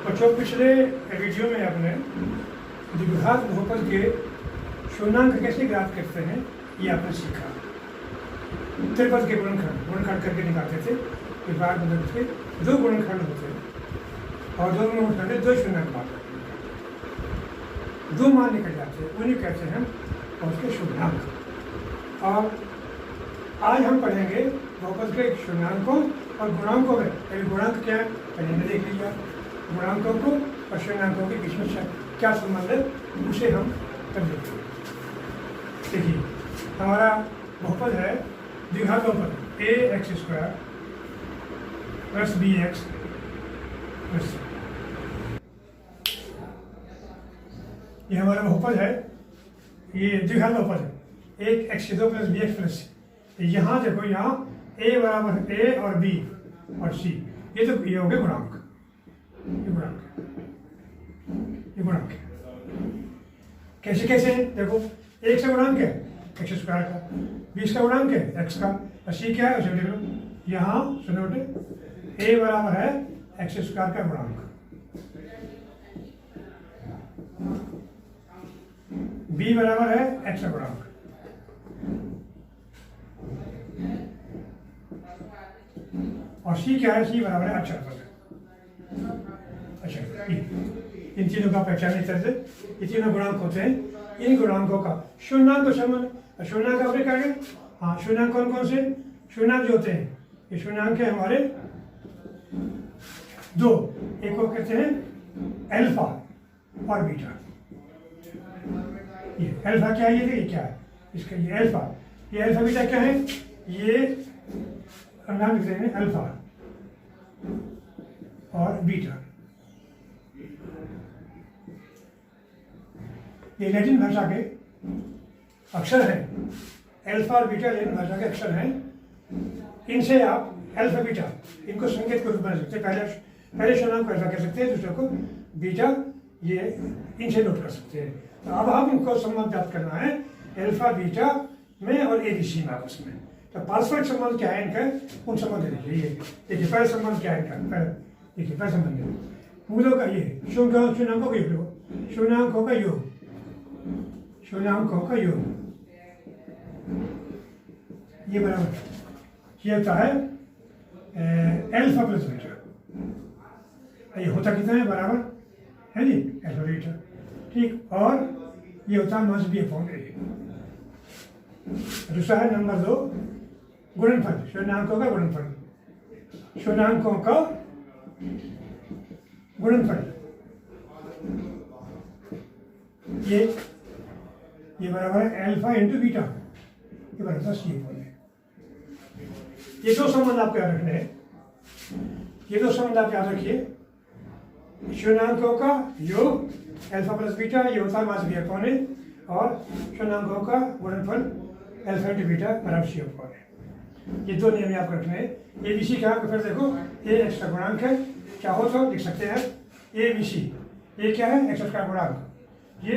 बच्चों पिछले वीडियो में आपने द्विघात बहुपद के शून्याङ्क कैसे ज्ञात करते हैं ये आपने सीखा। त्रिपद के गुणनखंड करके निकालते थे। द्विघात मतलब थे दो गुणनखंड होते हैं और दो गुणनखंड दो शून्याङ्क मान दो मान निकल जाते हैं, उन्हें कहते हैं और उसके शून्याङ्क। और आज हम पढ़ेंगे बहुपद के शून्याङ्कों और गुणांकों में। अभी गुणांक क्या है पहले देख लीजिए। गुणांकों को और शून्याङ्कों के बीच में क्या संबंध है उसे हम कर देते हैं। देखिए हमारा बहुपद है द्विघात बहुपद a x square plus b x plus c. ये हमारा बहुपद है, ये द्विघात बहुपद है। एक एक्स दो प्लस बी एक्स प्लस सी। यहाँ देखो, यहाँ ए बराबर ए और बी और सी, ये तो ये हो गए गुणांक। ये गुणांक कैसे कैसे है देखो। एक से गुणांक है एक्स स्क्वायर का, 20 का गुणांक है एक्स का, और सी क्या है उसे देख लो। यहाँ सुनो बेटे, ए बराबर है एक्स स्क्वायर का गुणांक, बी बराबर है एक्स का गुणांक, और सी क्या है, सी बराबर है अक्षर पद। अच्छा, इन तीनों का पहचान इस तरह से, ये तीनों गुणांक होते हैं। इन गुणांकों का शून्याङ्क संबंध, शून्याङ्क आपने कहा गया। हाँ, शून्याङ्क कौन कौन से शून्याङ्क जो होते हैं, ये शून्याङ्क है हमारे दो। एक को कहते हैं अल्फा और बीटा। ये अल्फा क्या है, ये क्या है इसका, ये अल्फा, ये अल्फा बीटा क्या है, ये नाम लिखते हैं अल्फा और बीटा। ये लैटिन भाषा के अक्षर हैं, अल्फा और बीटा लैटिन भाषा के अक्षर हैं। इनसे आप अल्फा बीटा इनको संकेत के रूप में सकते हैं। पहले शून्याङ्क को अल्फा कह सकते हैं, दूसरे को बीटा, ये इनसे नोट कर सकते हैं। तो अब हम इनको संबंध ज्ञात करना है अल्फा बीटा में और ए बी सी में आपस में। तो पारस्परिक संबंध क्या है इनका, उन संबंध देखिए। ये देखिए पहला संबंध क्या है इनका, देखिए पहला संबंध मूलों का ये शून्याङ्कों का योग, शून्याङ्कों का योग, शून्याङ्कों का योग, ये बराबर ये होता है अल्फा प्लस बीटा। ये होता कितना है, बराबर है जी अल्फा बीटा, ठीक। और ये होता है मस्ट बी अपॉन ए। दूसरा है नंबर 2 गुणनफल, शून्याङ्कों का गुणनफल, शून्याङ्कों का गुणनफल। ये बराबर है अल्फा इंटू बीटा, ये बराबर है सी अपॉन ए। ये दो संबंध आपको याद रखने हैं, ये दो संबंध आप याद रखिए। शून्याङ्कों का योग अल्फा प्लस बीटा, ये होता है मास बी अपॉन ए, और शून्याङ्कों का गुणनफल अल्फा इंटू बीटा बराबर सी अपॉन ए। ये दो नियम आपको रखने हैं। ए बी सी का आपको फिर देखो, ए एक्स का गुणांक है, चाहो तो लिख सकते हैं ए बी सी। ये क्या है, एक्स का गुणांक। ये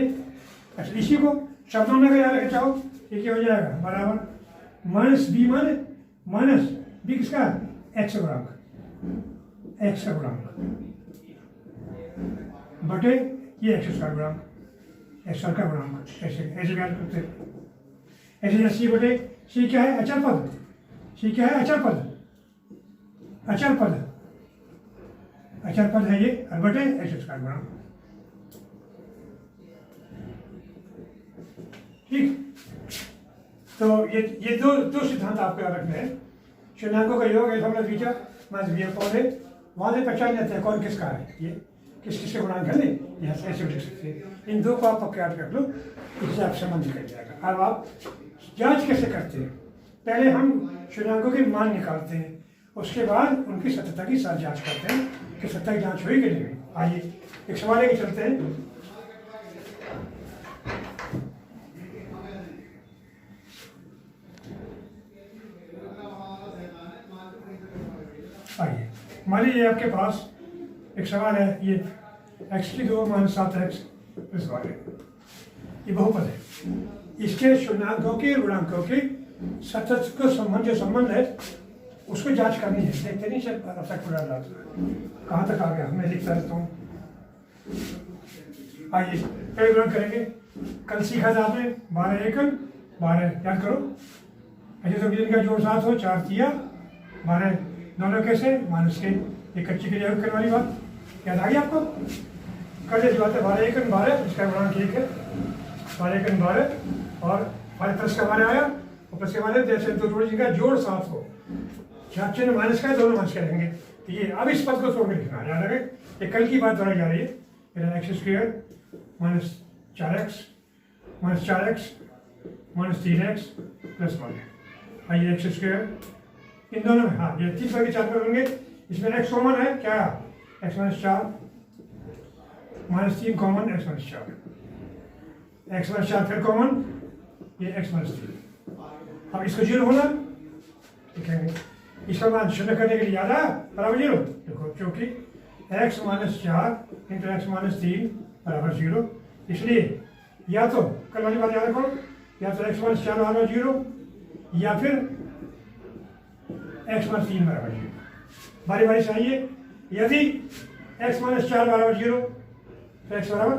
अच्छा, इसी को शब्दों में अगर याद रखें चाहो, ये क्या हो जाएगा, बराबर माइनस बी माइनस बी किसका, एक्स का गुणांक, एक्स का गुणांक बटे ये एक्स का गुणांक, एक्स का गुणांक। ऐसे ऐसे याद करते ऐसे। सी बटे सी क्या है, अचर पद, सी क्या है, अचर पद, अचर पद, अचर पद है ये, और बटे एक्स का गुणांक, ठीक। तो ये दो सिद्धांत आपको याद रखने हैं। शून्याङ्कों का योग alpha plus beta minus b upon a, वहाँ से पहचान जाते हैं कौन किसका है, ये किस किसके गुणांक है। नहीं यहाँ से ऐसे लिख सकते हैं। इन दो को आप पक्का याद कर लो, इससे आप संबंध निकल जाएगा। अब आप जांच कैसे करते हैं, पहले हम शून्याङ्कों के मान निकालते हैं, उसके बाद उनकी सत्यता की साथ जाँच करते हैं कि सत्ता की जाँच हुई कि नहीं हुई। आइए एक सवाल लेके चलते हैं। आइए मान लीजिए आपके पास एक सवाल है, ये एक्स की 2 माइनस 7x प्लस y है, ये बहुपद है। इसके शून्याङ्कों के गुणांकों के सतत को संबंध जो संबंध है उसको जांच करनी है। देखते नहीं सर अब तक पूरा कहाँ तक आ गया, मैं लिखता रहता हूँ। आइए पहले गुणन करेंगे। कल सीखा था आपने 12 एकम 12, याद करो। अच्छा तो इनका जोड़ 7 हो, 4 तिया 12, दोनों कैसे माइनस के, ये कच्ची के लिए करने वाली बात याद आ गई आपको। कल जैसी बात है 12 एकम 12, इसका गुणांक 1 है, 12 एकम 12 और प्लस का 12 आया और प्लस के 12 जैसे दो जोड़ी जिनका जोड़ 7 हो, जहाँ चिन्ह माइनस का है दोनों माइनस के रहेंगे। तो ये अब इस पद को छोड़ के लिखना याद रखें, ये कल की बात दोहराई जा रही है। X square minus 4x minus 4x minus 3x plus 1। आइए एक्स स्क्वायर इन दोनों में, हाँ ये 3 पर के 4 पर होंगे, इसमें x कॉमन है क्या, x minus 4 minus 3 common, x minus 4, x minus 4 फिर कॉमन, ये x माइनस 3। अब इसको 0 होना लिखेंगे, इसका मान शून्य करने के लिए याद है बराबर 0। देखो क्योंकि x minus 4 into x minus 3 बराबर 0, इसलिए या तो कल वाली बात याद रखो, या तो x माइनस 4 बराबर 0 या फिर x माइनस 3 बराबर 0। बारी बारी से आइए, यदि x माइनस 4 बराबर 0 तो x बराबर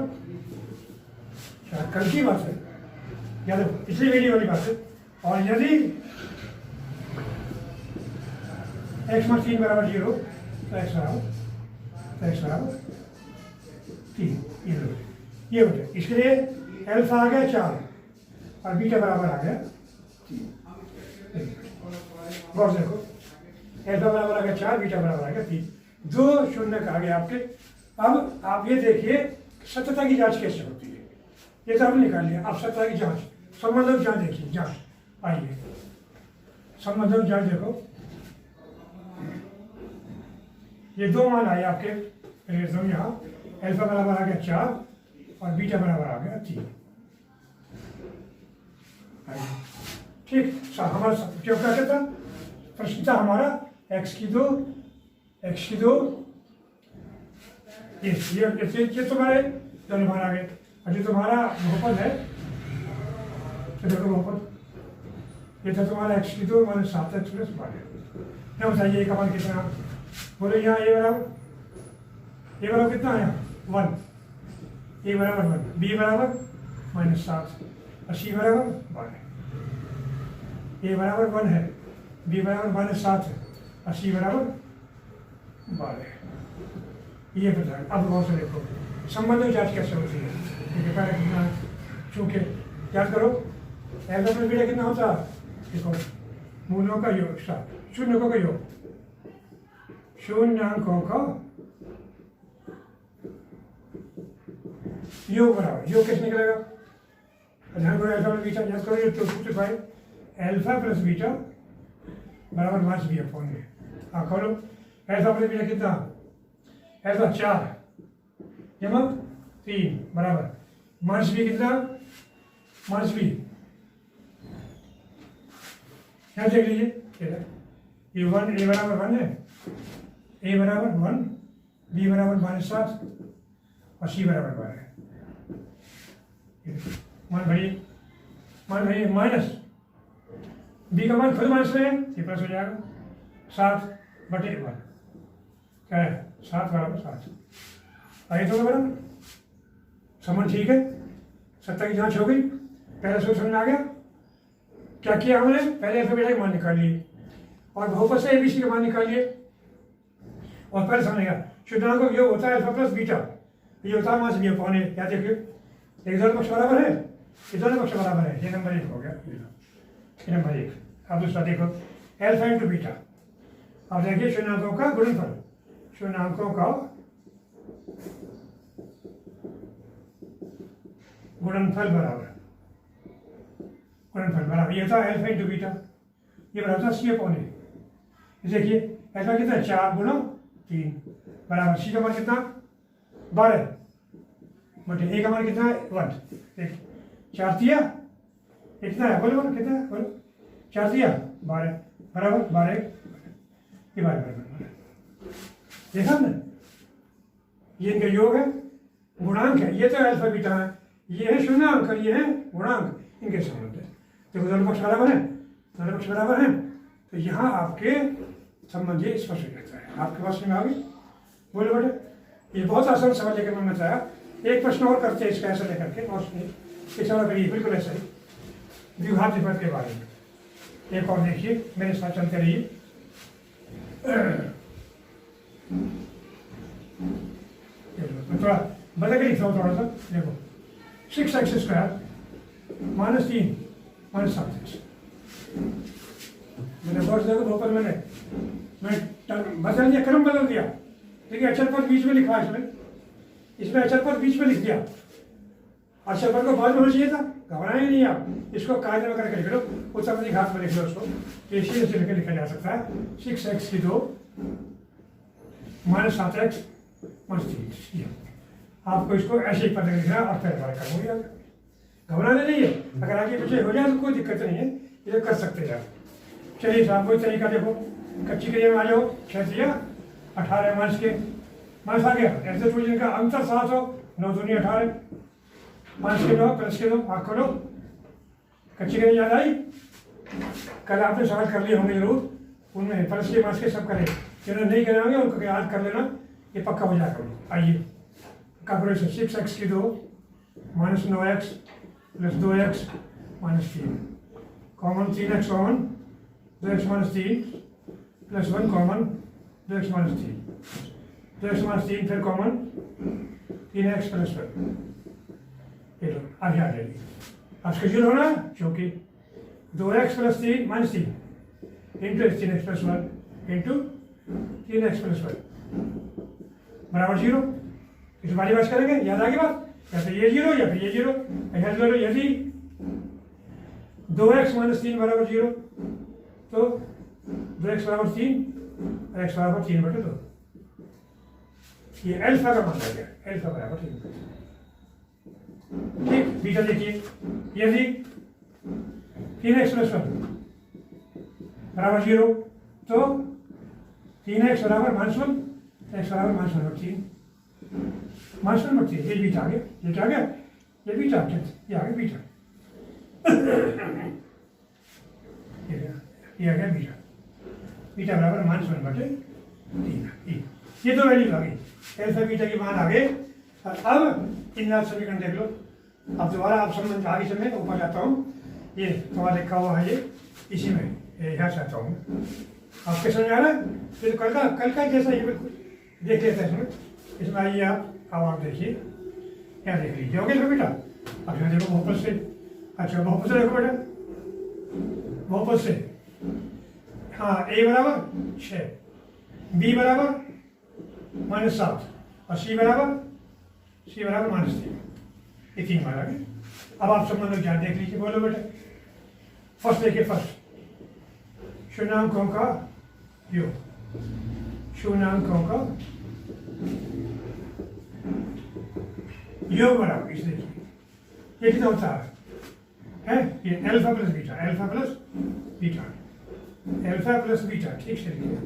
4, कल की बात है याद रखो, पिछली वीडियो वाली बात है। और यदि x माइनस 3 बराबर 0 तो x बराबर 3, ये हो गया। इसके लिए अल्फा आ गया 4 और बीटा बराबर आ गया 3। गौर से देखो, अल्फा बराबर आ गया 4, बीटा बराबर आ गया 3, 2 शून्य आ गए आपके। अब आप ये देखिए सत्यता की जांच कैसे होती है, ये तो आपने निकाल लिया। अब सत्यता की जांच, संबंधों की जांच देखिए, जांच आइए संबंधों की जांच देखो। ये 2 मान आए आपके, यहाँ अल्फा बराबर आ गया 4 और बीटा बराबर आ गया 3। ठीक, हमारा क्यों क्या कहता प्रश्न था हमारा x की 2 ये तुम्हारे दोनों मान आ गए। और जो तुम्हारा बहुपद है तो देखो बहुपद ये था तुम्हारा x की 2 माइनस 7x प्लस 12। क्या बताइए का मान कितना, बोलो यहाँ a बराबर कितना है 1, a बराबर 1, b बराबर माइनस 7 और c बराबर 12। a बराबर 1 है, b बराबर माइनस 7 है और c बराबर 12। ये बताएं। अब बहुत से देखो संबंध की जांच कैसे होती है, क्योंकि पहले कितना, चूंकि याद करो अल्फा प्लस बीटा कितना होता है, देखो मूलों का योग, शून्यकों का योग, शून्याङ्कों का योग बराबर, योग कैसे निकलेगा, ध्यान करो अल्फा प्लस बीटा याद करो, ये तो सिंप्लीफाई अल्फा प्लस बीटा बराबर माइनस बी अपॉन में। हाँ खोलो, अल्फा प्लस बीटा कितना, अल्फा 4 जमा 3 बराबर माइनस बी कितना, माइनस बी यहाँ देख लीजिए, ये 1 a बराबर 1 है, a बराबर 1, b बराबर माइनस 7 और c बराबर 12 है। मान भरिए माइनस b का मान खुद माइनस में है, ये प्लस हो जाएगा 7/1, क्या है 7 बराबर 7। आइए तो बराबर समझ ठीक है, सत्ता की जांच हो गई। पहले सोच समझ में आ गया क्या किया हमने, पहले अल्फा बीटा के मान निकाल लिए और बहुपद से एबीसी के मान निकाल लिए। और पहले समझेगा शून्याङ्कों का योग होता है अल्फा प्लस बीटा, ये होता है माइनस बी अपॉन ए। क्या देखिए एक दोनों पक्ष बराबर है, ये दोनों पक्ष बराबर है, ये नंबर 1 हो गया, ये नंबर 1। अब दूसरा देखो अल्फा इंटू बीटा, अब देखिए शून्याङ्कों का गुणनफल, शून्याङ्कों का गुणनफल बराबर ये था अल्फा इंटू बीटा, ये बराबर था सी अपॉन ए। देखिए अल्फा कितना 4 गुणा 3 बराबर सी का मान कितना 12 बटे ए का मान कितना है 1। 4 तिया कितना है, बोलो कितना है, बोलो 4 तिया 12 बराबर 12, ये 12 देखा हमने, ये इनका योग है, गुणांक है, ये तो अल्फा बीटा है, ये है शून्याङ्क, ये है गुणांक, इनके संबंध है। देखो दोनों पक्ष बराबर है, दोनों पक्ष बराबर हैं, तो यहाँ आपके संबंध ये स्पष्ट हो जाता है। आपके पास में आ गई, बोलो बेटे ये बहुत आसान सवाल लेकर मैंने बताया। एक प्रश्न और करते हैं इसका ऐसा लेकर के, और ये सवाल करिए बिल्कुल ऐसा ही द्विघात विपरीत के बारे में। एक और देखिए, मेरे साथ चलते रहिए। थोड़ा बदल के लिखता हूँ थोड़ा सा। देखो 6x² -3 -7x। मैंने बहुत देखो ऊपर मैं बदल दिया, क्रम बदल दिया, देखिए अक्षर पद बीच में लिखा है इसमें अक्षर पद बीच में लिख दिया। अक्षर पद को बाद में होना चाहिए था, घबराए नहीं आप, इसको कायदे में करके लिख लो, उत्तर घात में लिख लो उसको। ये सीधे से लिखकर लिखा जा सकता है 6x² -7x -3। आपको इसको ऐसे ही पता लिखना और फिर हमारा काम हो जाएगा, घबराना नहीं है। अगर आगे पीछे हो जाए तो कोई दिक्कत नहीं है, ये कर सकते हैं आप। चलिए साहब कोई तरीका देखो, कच्ची क्रिया में आ जाओ। 6 18 माइनस के माइनस आ गया, ऐसे थोड़ी जिनका अंतर 7 हो, 9 दूनी 18 माइनस के 9 प्लस के 9 आँख खोलो। कच्ची क्रिया याद आई? कल आपने सवाल कर लिए होंगे जरूर, उनमें प्लस के माइनस के सब करें, जिन्होंने नहीं करे होंगे उनको याद कर लेना, ये पक्का हो जाएगा। आइए calculation 6x² -9x + 2x -3 common 3x common 2x -3 + 1 common 2x -3 2x -3 फिर कॉमन 3x + 1। ये लो आगे आ जाएगी। अब स्केड्यूल होना क्योंकि 2x + 3 -3 into 3x + 1 into 3x + 1 बराबर 0। इस बारी बात करेंगे, याद आ गई बात? या फिर ये 0 या फिर ये 0। यदि 2x - 3 बराबर 0 तो 2x बराबर 3 और x बराबर 3/2। ये अल्फा का मान आ गया, अल्फा बराबर 3। ठीक, बीटा देखिए, यदि 3x + 1 बराबर 0 तो 3x बराबर -1 x बराबर -1/3 -1/3। ये बीटा आ गया, ये क्या आ गया? ये बीटा आ गया, ये आ गया बीटा। ये आ गया बीटा, बीटा बराबर -1/3। ये दो वैल्यूज आ गई, अल्फा बीटा की मान आ गए। अब इन समीकरण देख लो। अब दोबारा आप समझ आगे से मैं ऊपर जाता हूँ, ये तुम्हारा लिखा हुआ है, ये इसी में यहाँ चाहता हूँ आपके समझ आ रहा है। फिर कल का जैसा ये बिल्कुल देख लेते हैं इसमें। आइए आप देखिए, क्या देख लीजिए, हो गया बेटा? अब यहाँ देखो बहुपद से, अच्छा बहुपद से देखो बेटा, बहुपद से। हाँ, a बराबर 6, b बराबर -7 और c बराबर -3। ये 3 मान आ गए। अब आप सब मतलब क्या देख लीजिए, बोलो बेटा। फर्स्ट देखिए, फर्स्ट शून्यांकों का योग, शून्यांकों का योग बराबर, इस देखिए ये कितना होता है? ये alpha plus beta, alpha plus beta, alpha plus beta. ठीक से लिखिए,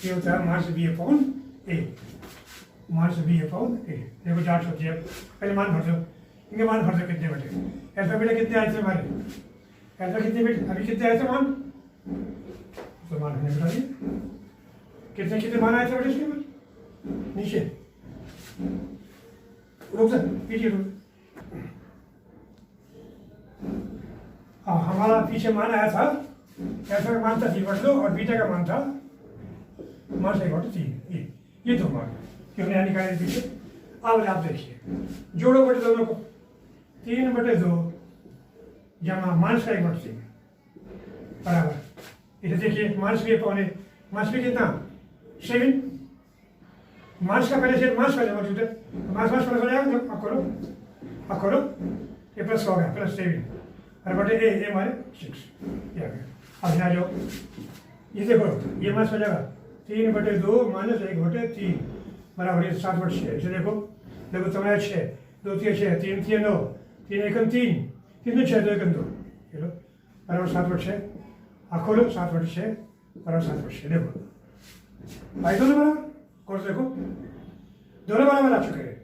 ये होता है -b/a, -b/a। देखो जांच होती है, पहले मान भर दो, इनके मान भर दो कितने बचे। अल्फा बीटा कितने आए थे हमारे? अल्फा कितने बेटे अभी कितने आए थे मान? तो मान हमने बता दिए, कितने मान आए थे बेटे इसके ऊपर नीचे। रुक जा पीछे रुक। हमारा पीछे मान आया था, अल्फा का मान था 3/2 और बीटा का मान था -1/3। ये दो मान क्यों नहीं निकाले पीछे। अब आप देखिए, जोड़ो बटे दोनों को, 3/2 जमा -1/3 बराबर। इसे देखिए, -b/a, -b कितना? 7। मास का पहले से मास पहले मौजूद है, मास प्लस हो जाएगा। अब करो ये प्लस हो गया, +7 और बटे a हमारे 6। ये आ गया। अब यहाँ जो ये देखो, ये मास हो जाएगा 3/2 -1/3 बराबर 7/6। इसे देखो तुम्हारा 6, 2 3 6, 3 3 9, 3 1 3, 3 2 6, 2 1 2, ये लो बराबर 7/6। खोलो 7/6 बराबर 7/6। देखो भाई दोनों बराबर, कोर्स देखो दोनों बराबर आ चुके हैं,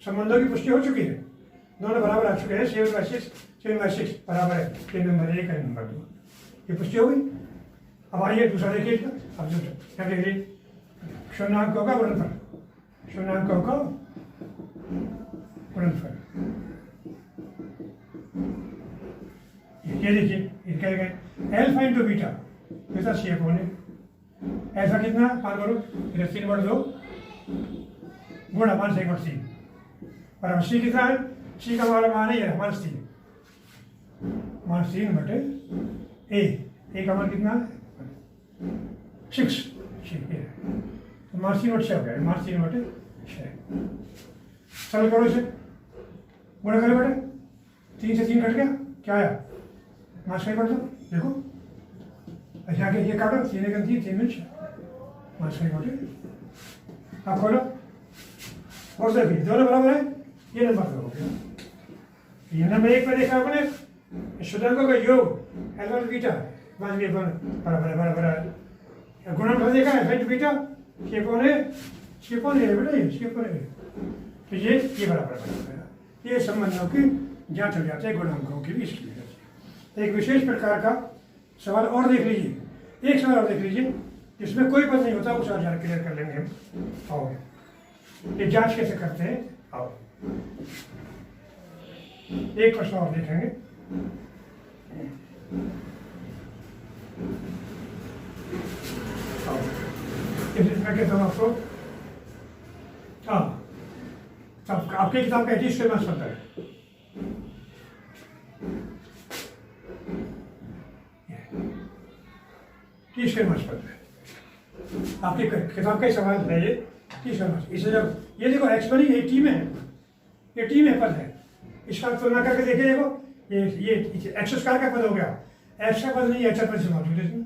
संबंधों की पुष्टि हो चुकी है, दोनों बराबर आ चुके हैं। 7/6 बराबर है, ये नंबर 1 है नंबर 2, ये पुष्टि हो गई। अब आइए दूसरा देखिए, अब क्या देख लीजिए, शून्यांकों का गुणनफल, शून्यांकों का गुणनफल। ये देखिए ये क्या गए एल्फा इंटू बीटा कैसा शेप होने ऐसा कितना मान करो 3/2 गुणा 1/3 और सी कितना है, सी का मान है ये -3 बटे ए का मान कितना है 6 तो -3/6 हो गया, -3/6 सरल करो इसे गुणा करो बेटे 3 से 3 कट गया क्या आया -5 कर दो देखो अच्छा आगे ये काटो 3 1 3 में 5/6 अब खोलो और से भी दोनों बराबर है, ये नंबर हो गया। ये नंबर 1 पे देखा आपने शुद्धांकों का योग अल्फा बीटा बराबर गुणनफल देखा है बीटा शेपोने बेटा ये शेपोने तो ये बराबर ये संबंधों की जांच हो जाते हैं गुणांकों की भी इसकी वजह से। एक विशेष प्रकार का सवाल और देख लीजिए, एक सवाल और देख लीजिए जिसमें कोई पद नहीं होता, उस सवाल क्लियर कर लेंगे हम। और ये जांच कैसे करते हैं आओ एक प्रश्न और देखेंगे। मैं कहता हूँ आपको आपके किताब का 80 मार्क्स बनता है। तीस के मार्क्स बनता है आपकी किताब का ही सवाल है ये 30 मार्क्स। इसे जब ये देखो एक्स बनी ये टी में है, ये टी में पद है, इसका तुलना करके देखिए देखो ये एक्स स्क्वायर का पद हो गया, एक्स का पद नहीं एच पद से मौजूद है इसमें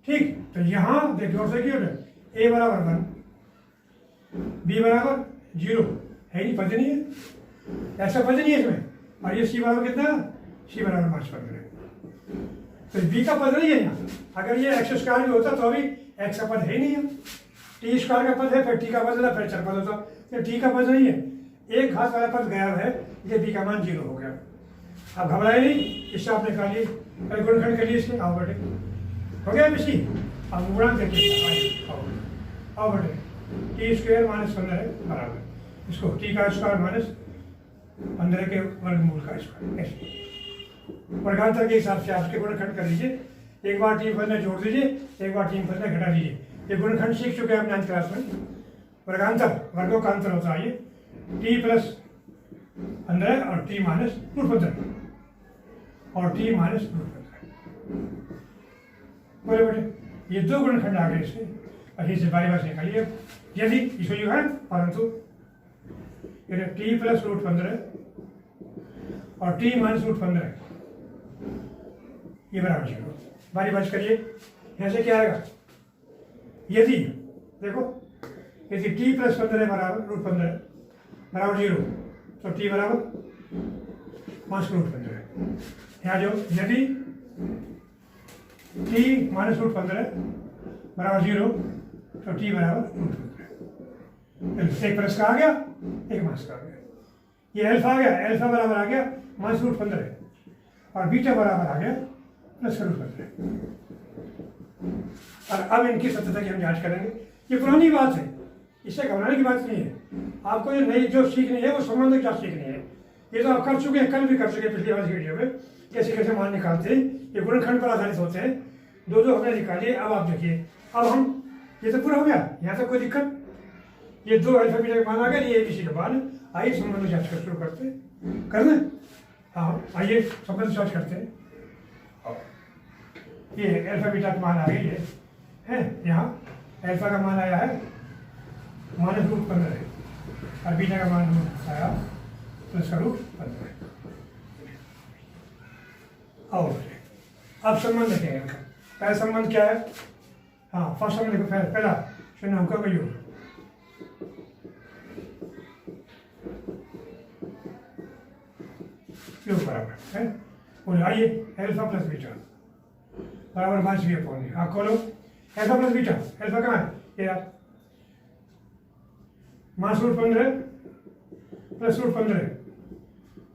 ठीक। तो यहाँ देखिए और देखिए ए बराबर 1 बी बराबर 0 है नहीं, पद नहीं है, ऐसा पद नहीं है इसमें। और ये सी बराबर कितना, सी बराबर 5 पद है, तो बी का पद नहीं है यहाँ। अगर ये एक्स स्क्वायर भी होता तो अभी एक्स का पद है ही नहीं है, टी स्क्वायर का पद है, फिर टी का पद होता, फिर 4 पद होता, फिर टी का पद नहीं है, एक घात वाला पद गया है, ये बी का मान 0 हो गया। अब घबराए नहीं, इससे आपने कहा ली गुणनखंड कर लिए इसके आओ बेटे हो गया इसी। अब गुणा देखिए आओ बेटे टी स्क्वायर -15 बराबर इसको टी का स्क्वायर -15 के वर्गमूल का स्क्वायर वर्गांतर के हिसाब से आपके गुणनखंड कर लीजिए। एक बार टीम फलने जोड़ दीजिए, एक बार टीम फलने घटा दीजिए। ये गुणनखंड सीख चुके हैं हम 9th क्लास में। वर्गांतर वर्गों का अंतर होता है ये टी प्लस 15 और टी माइनस √15 और टी माइनस √15 बोले बेटे ये 2 गुणनखंड आ गए इससे और इसे बारी बार निकालिए यदि इसको जो है परंतु टी प्लस √15 और टी माइनस √15 ये बराबर 0 बारी बारी करिए। यहाँ से क्या आएगा यदि देखो यदि टी प्लस 15 बराबर √15 बराबर 0 तो टी बराबर -√15 यहाँ जो यदि टी -√15 बराबर 0 तो टी बराबर √15। एक प्लस का आ गया एक माइनस का आ गया, ये एल्फा आ गया, एल्फा बराबर आ गया -√15 और बीटा बराबर आ गया +√15। और अब इनकी सत्यता की हम जांच करेंगे। ये पुरानी बात है, इससे घबराने की बात नहीं है। आपको ये नई जो सीखनी है वो संबंध की जांच सीखनी है। ये तो आप कर चुके हैं, कल भी कर चुके हैं पिछली वाली वीडियो में कैसे कैसे मान निकालते हैं। ये गुणनखंड पर आधारित होते हैं, 2 हमने निकालिए। अब आप देखिए अब हम ये तो पूरा हो गया, यहाँ तक कोई दिक्कत। ये 2 अल्फा बीटा के मान आ गए, ये ABC के मान। आइए संबंध जांच कर शुरू करते हैं, करना हाँ आइए संबंध जांच करते हैं। ये अल्फा बीटा का मान आ गई है यहाँ अल्फा का मान आया है -√15 और बीटा का मान आया +√15। और अब संबंध देखेंगे इनका। पहला संबंध क्या है, हाँ फर्स्ट संबंध देखो, पहला शून्यांकों का योग बराबर है। बोले आइए अल्फा प्लस बीटा बराबर -v/a। हाँ खोलो अल्फा प्लस बीटा, अल्फा कहाँ है ये आप -√15 +√15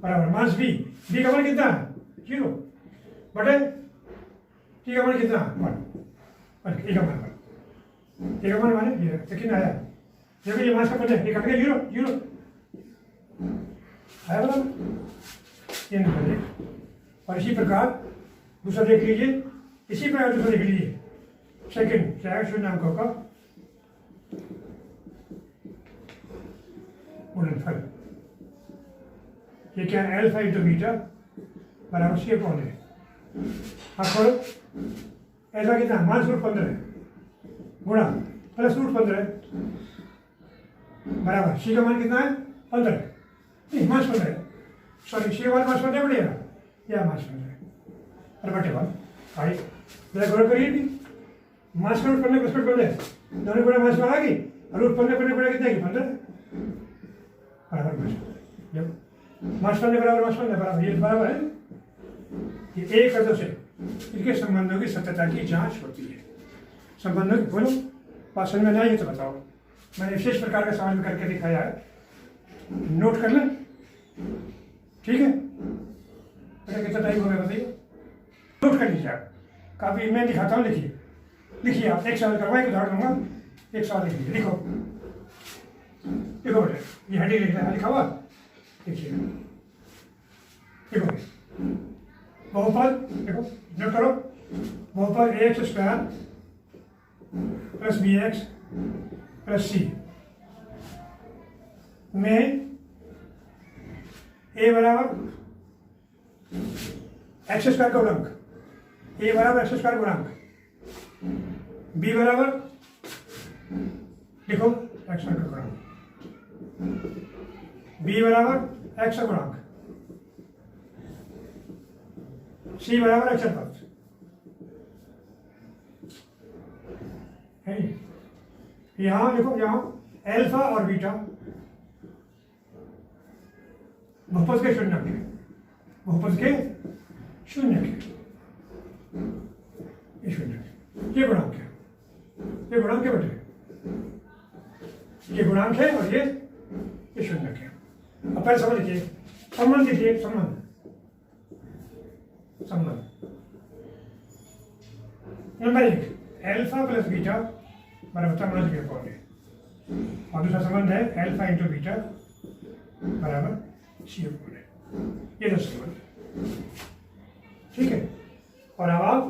बराबर -b। b का मान कितना है 0 बटे t का मान कितना है 1 e का मान ये मान माने ये लेकिन आया, देखो ये मास का पता है, ये कट गया, जीरो जीरो आया बोला, ये निकल। और इसी प्रकार दूसरा देख लीजिए, इसी प्रकार दूसरा देख लीजिए, सेकंड चाहे शून्य अंकों का गुणनफल। ये क्या है, अल्फा इंटू बीटा बराबर सी अपॉन है। अब खोलो, ऐसा कितना माइनस रूट 15 गुणा प्लस रूट 15 बराबर सी का मान कितना है 15, नहीं माइनस 15, सॉरी सी का मान माइनस 15 बढ़ेगा या माइनस 15 और बटे वन आई मेरा गौरव करिए भी माइनस रूट 15 प्लस रूट 15 दोनों गुणा माइनस में आ गई और रूट 15 गुणा कितना है 15 बराबर माइनस, जब माइनस 15 बराबर माइनस 15 बराबर ये बराबर है, ये एक और दो से इनके संबंधों की सत्यता की जांच होती है। संबंधों की बोलो बात समझ में नहीं आई तो बताओ, मैंने विशेष प्रकार का सवाल करके दिखाया है, नोट कर लें, ठीक है। बेटा कितना टाइम हो गया बताइए, नोट कर लीजिए आप, काफी मैं दिखाता हूँ, लिखिए लिखिए आप, एक सवाल करवाए उदाहरण दूंगा, एक सवाल लिख लीजिए, लिखो लिखो बेटा, ये हेडिंग लिखना है, लिखा हुआ लिखिए, लिखो बहुपद, देखो नोट करो, बहुपद x square plus b x plus c में ए बराबर एक्स स्क्वायर का गुणांक, ए बराबर एक्स स्क्वायर गुणांक, बी बराबर लिखो एक्स का गुणांक, बी बराबर एक्स का गुणांक, सी बराबर अक्षर पद है। यहां देखो, यहां अल्फा और बीटा बहुपद के शून्य के, बहुपद के शून्य के, ये शून्य के, ये गुणांक है, ये गुणांक है बेटे, ये गुणांक है और ये शून्य के। अब पहले समझ लीजिए, संबंध लिखिए, संबंध संबंध नंबर एक, अल्फा प्लस बीटा बराबर संबंध के अपॉन है, और दूसरा संबंध है अल्फा इंटू बीटा बराबर सी अपॉन है, ये दो संबंध, ठीक है। और अब आप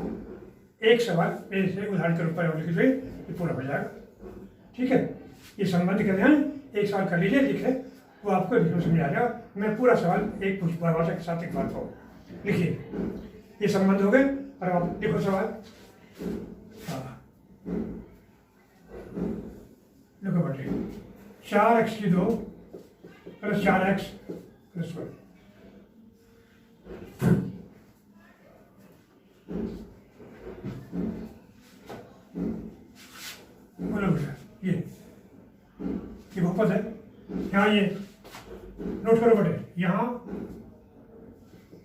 एक सवाल से उदाहरण के रूप में लिख लीजिए, ये पूरा हो जाएगा, ठीक है। ये संबंध का ध्यान एक सवाल कर लीजिए, लिख ले, वो आपको लिखने समझ आ जाएगा। मैं पूरा सवाल एक परिभाषा के साथ एक बात कहूँ, लिखिए, ये संबंध हो गए और आप लिखो सवाल, लिखो बेटे, 4x की 2 प्लस 4x प्लस 1, बोलो बेटा, ये बहुपद है, यहाँ ये नोट करो बेटे, यहाँ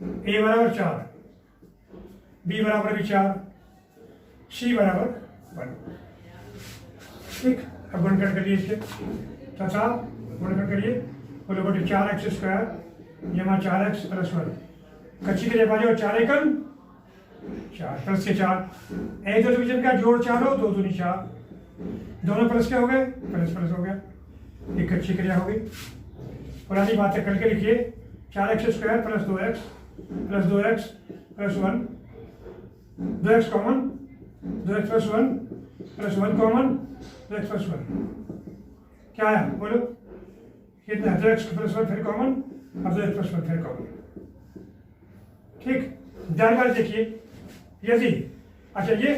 ए बराबर 4, बी बराबर भी 4, सी बराबर 1, ठीक। अब गुणनखंड करिए इसके, तथा गुणनखंड करिए, बोलो बेटे 4x स्क्वायर जमा 4x प्लस 1, कच्ची के जगह 4 एकम 4 प्लस के 4, एक दो डिवीजन का जोड़ 4 हो, 2 दूनी 4, दोनों प्लस क्या हो गए, प्लस प्लस हो गया, एक अच्छी क्रिया हो गई। पुरानी बातें करके लिखिए, 4x square plus 2x plus 2x plus 1, 2x common, 2x plus 1 plus 1 common, 2x plus 1 क्या आया बोलो, कितना, 2x प्लस 1 फिर कॉमन और 2x प्लस 1 फिर कॉमन, ठीक। ध्यान बार देखिए, यदि अच्छा ये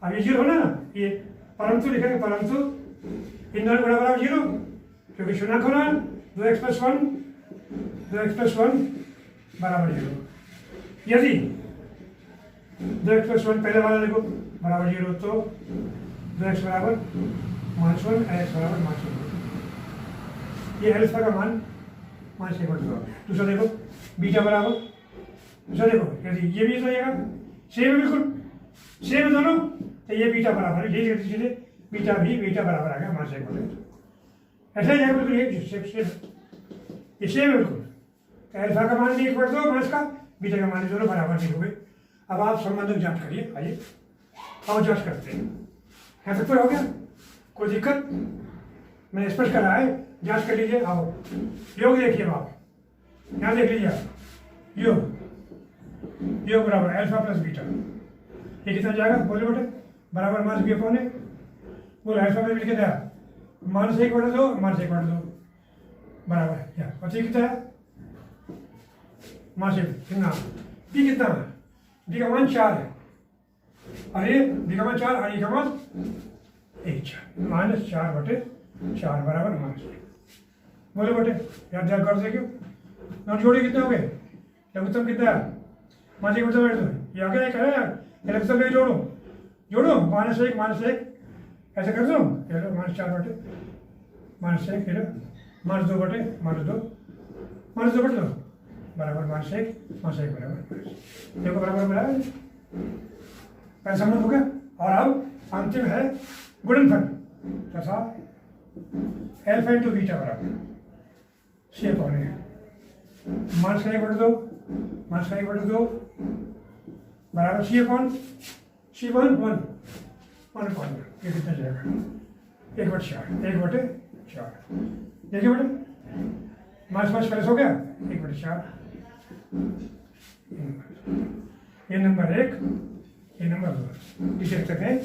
अब ये जीरो होना ना, ये परंतु लिखेंगे, परंतु इन दोनों गुणा बराबर जीरो, क्योंकि शून्यक होना, 2x प्लस 1 बराबर जीरो। यदि 2x प्लस 1 पहले वाला देखो बराबर जीरो, तो 2x बराबर -1 x बराबर -1, ये अल्फा का मान -1। दूसरा देखो बीटा बराबर, दूसरा देखो यदि ये भी तो जाएगा सेम, बिल्कुल सेम है दोनों, तो ये बीटा बराबर है, यही चीजें बीटा भी बीटा बराबर आ गया -1, ऐसा ही जाएगा बिल्कुल, ये सेम है बिल्कुल। तो अल्फा का मान 1/2 माइनस का, बीटा का मान दोनों बराबर नहीं हो गए। अब आप संबंधों की जांच करिए, आइए अब जांच करते हैं, यहाँ तक पूरा हो गया, कोई दिक्कत? मैंने स्पष्ट करा है, जांच कर लीजिए। आओ योग देखिए आप, यहाँ देख लीजिए आप। योग बराबर अल्फा प्लस बीटा, ये कितना जाएगा? बोले बेटे बराबर माइनस बी अपॉन ए। बोलो अल्फा प्लस बीटा कितना है? -1/2 -1/2 बराबर क्या? और ये कितना है? -1 कितना? बी कितना है? बी का मान 4 है, और ये बी का मान 4 और ये का मान 1 -4/4 बराबर -1। बोलो बेटे याद याद कर सके नोट जोड़िए, कितने हो गए? लघुत्तम कितना है? -1/2 बैठ दो, ये आगे क्या है? लघुत्तम में जोड़ो -1 ऐसे कर दो, चलो -4/1 -1 -2/2 बराबर -1 बराबर देखो बराबर बराबर पहले समझ हो गया। और अब अंतिम है गुणनफल तथा अल्फा इंटू बीटा बराबर सी अपॉन ए। -1/2 बराबर सी अपॉन 1 ये कितना जाएगा? 1/4 देखिए बेटे मास प्लस हो गया 1/4। ये नंबर 1, ये नंबर 2 लिख सकते हैं।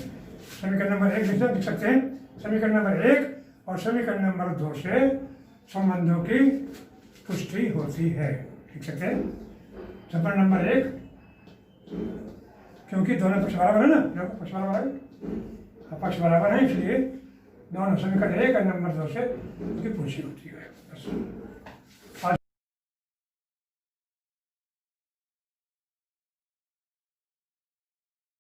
समीकरण नंबर 1 लिख सकते हैं। समीकरण नंबर 1 और समीकरण नंबर 2 से संबंधों की पुष्टि होती है, लिख सकते हैं। समीकरण नंबर 1 क्योंकि दोनों पक्ष बराबर है ना, पक्ष बराबर है, इसलिए दोनों समीकरण 1 और नंबर 2 से उसकी पुष्टि होती है बस।